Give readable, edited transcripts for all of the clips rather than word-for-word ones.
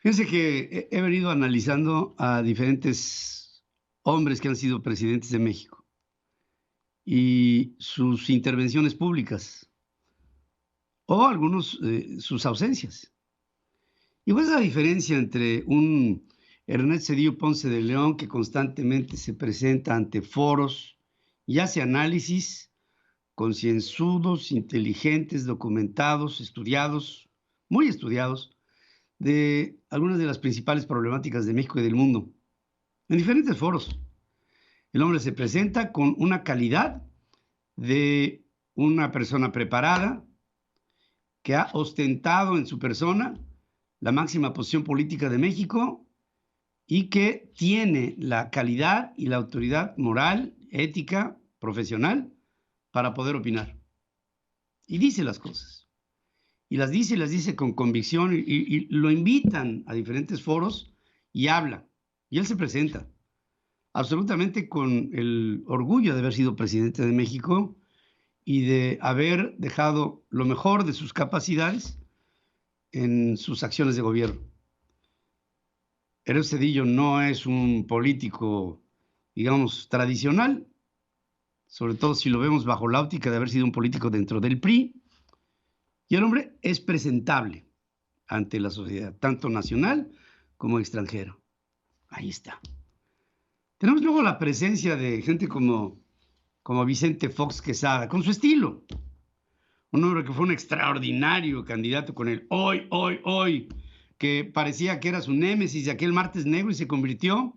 Fíjense que he venido analizando a diferentes hombres que han sido presidentes de México y sus intervenciones públicas o algunos sus ausencias. ¿Y cuál es la diferencia entre un Ernesto Zedillo Ponce de León que constantemente se presenta ante foros y hace análisis concienzudos, inteligentes, documentados, estudiados, muy estudiados, de algunas de las principales problemáticas de México y del mundo, en diferentes foros? El hombre se presenta con una calidad de una persona preparada que ha ostentado en su persona la máxima posición política de México y que tiene la calidad y la autoridad moral, ética, profesional para poder opinar. Y dice las cosas. Y las dice con convicción y lo invitan a diferentes foros y habla. Y él se presenta absolutamente con el orgullo de haber sido presidente de México y de haber dejado lo mejor de sus capacidades en sus acciones de gobierno. Ernesto Zedillo no es un político, digamos, tradicional, sobre todo si lo vemos bajo la óptica de haber sido un político dentro del PRI, y el hombre es presentable ante la sociedad, tanto nacional como extranjera. Ahí está. Tenemos luego la presencia de gente como Vicente Fox Quesada, con su estilo. Un hombre que fue un extraordinario candidato con el hoy, que parecía que era su némesis de aquel martes negro y se convirtió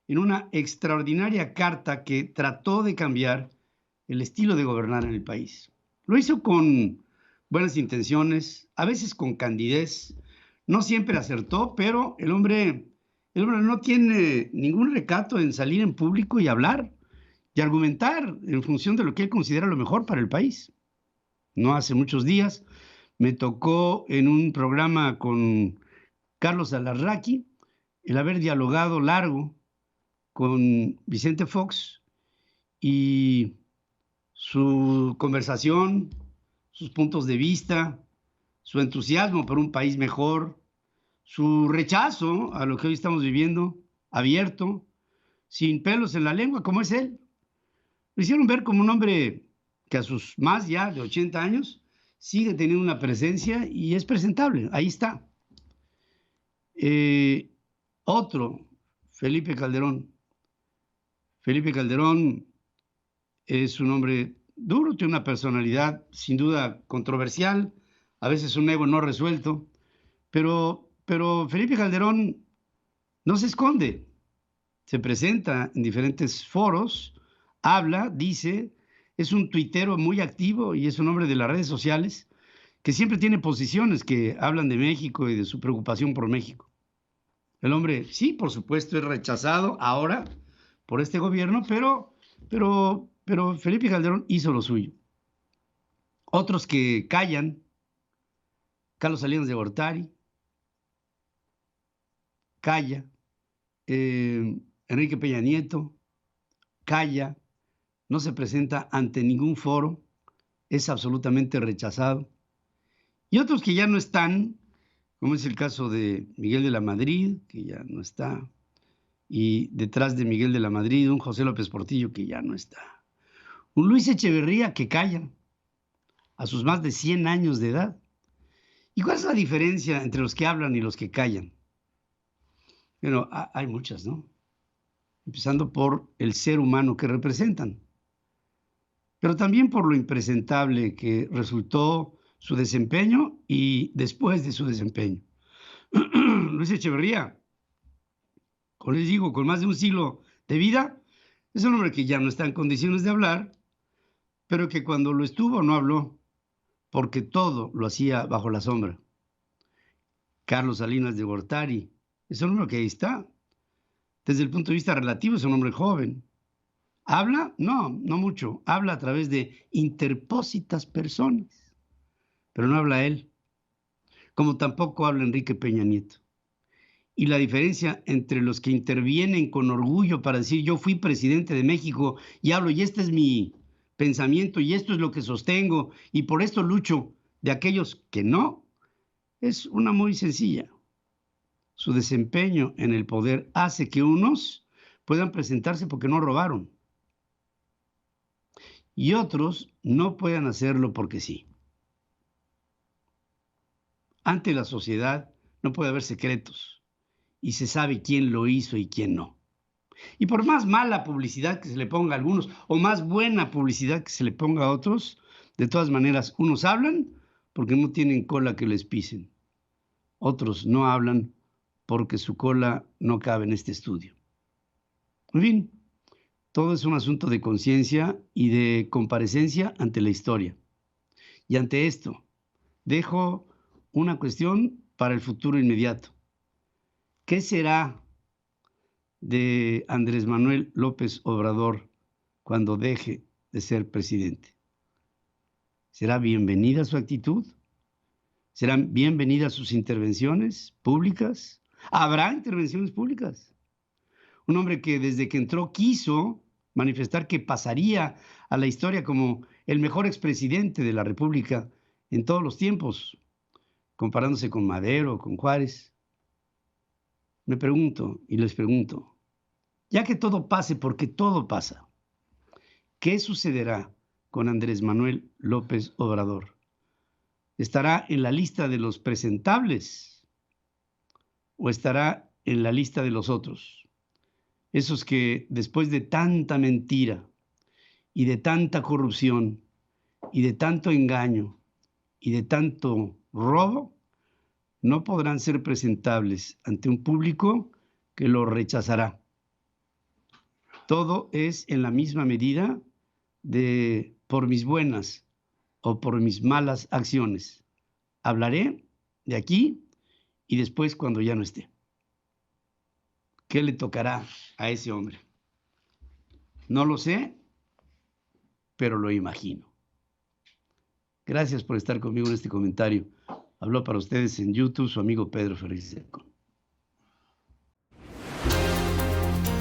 en una extraordinaria carta que trató de cambiar el estilo de gobernar en el país. Lo hizo con buenas intenciones, a veces con candidez, no siempre acertó, pero el hombre no tiene ningún recato en salir en público y hablar y argumentar en función de lo que él considera lo mejor para el país. No hace muchos días me tocó en un programa con Carlos Alarraqui el haber dialogado largo con Vicente Fox y su conversación, sus puntos de vista, su entusiasmo por un país mejor, su rechazo a lo que hoy estamos viviendo, abierto, sin pelos en la lengua, como es él. Lo hicieron ver como un hombre que a sus más ya de 80 años sigue teniendo una presencia y es presentable. Ahí está. Otro, Felipe Calderón. Felipe Calderón es un hombre duro, tiene una personalidad sin duda controversial, a veces un ego no resuelto, pero Felipe Calderón no se esconde, se presenta en diferentes foros, habla, dice, es un tuitero muy activo y es un hombre de las redes sociales que siempre tiene posiciones que hablan de México y de su preocupación por México. El hombre, sí, por supuesto, es rechazado ahora por este gobierno, pero Felipe Calderón hizo lo suyo. Otros que callan, Carlos Salinas de Gortari, calla, Enrique Peña Nieto, calla, no se presenta ante ningún foro, es absolutamente rechazado. Y otros que ya no están, como es el caso de Miguel de la Madrid, que ya no está, y detrás de Miguel de la Madrid, un José López Portillo que ya no está, un Luis Echeverría que calla a sus más de 100 años de edad. ¿Y cuál es la diferencia entre los que hablan y los que callan? Bueno, hay muchas, ¿no? Empezando por el ser humano que representan, pero también por lo impresentable que resultó su desempeño y después de su desempeño. Luis Echeverría, como les digo, con más de un siglo de vida, es un hombre que ya no está en condiciones de hablar, pero que cuando lo estuvo no habló, porque todo lo hacía bajo la sombra. Carlos Salinas de Gortari es un hombre que ahí está. Desde el punto de vista relativo es un hombre joven. ¿Habla? No, no mucho. Habla a través de interpósitas personas, pero no habla él, como tampoco habla Enrique Peña Nieto. Y la diferencia entre los que intervienen con orgullo para decir yo fui presidente de México y hablo y este es mi pensamiento y esto es lo que sostengo y por esto lucho, de aquellos que no, es una muy sencilla. su desempeño en el poder hace que unos puedan presentarse porque no robaron y otros no puedan hacerlo porque sí. Ante la sociedad no puede haber secretos y se sabe quién lo hizo y quién no. Y por más mala publicidad que se le ponga a algunos o más buena publicidad que se le ponga a otros, de todas maneras, unos hablan porque no tienen cola que les pisen. Otros no hablan porque su cola no cabe en este estudio. En fin, todo es un asunto de conciencia y de comparecencia ante la historia. Y ante esto, dejo una cuestión para el futuro inmediato. ¿Qué será de Andrés Manuel López Obrador cuando deje de ser presidente? ¿Será bienvenida su actitud? ¿Serán bienvenidas sus intervenciones públicas? ¿Habrá intervenciones públicas? Un hombre que desde que entró quiso manifestar que pasaría a la historia como el mejor expresidente de la República en todos los tiempos, comparándose con Madero, con Juárez. Me pregunto y les pregunto, ya que todo pase, porque todo pasa, ¿qué sucederá con Andrés Manuel López Obrador? ¿Estará en la lista de los presentables o estará en la lista de los otros? Esos que después de tanta mentira y de tanta corrupción y de tanto engaño y de tanto robo, no podrán ser presentables ante un público que lo rechazará. Todo es en la misma medida de por mis buenas o por mis malas acciones. Hablaré de aquí y después cuando ya no esté. ¿Qué le tocará a ese hombre? No lo sé, pero lo imagino. Gracias por estar conmigo en este comentario. Habló para ustedes en YouTube su amigo Pedro Ferriz de Con.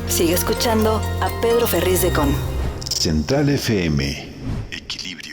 Sigue escuchando a Pedro Ferriz de Con. Central FM. Equilibrio.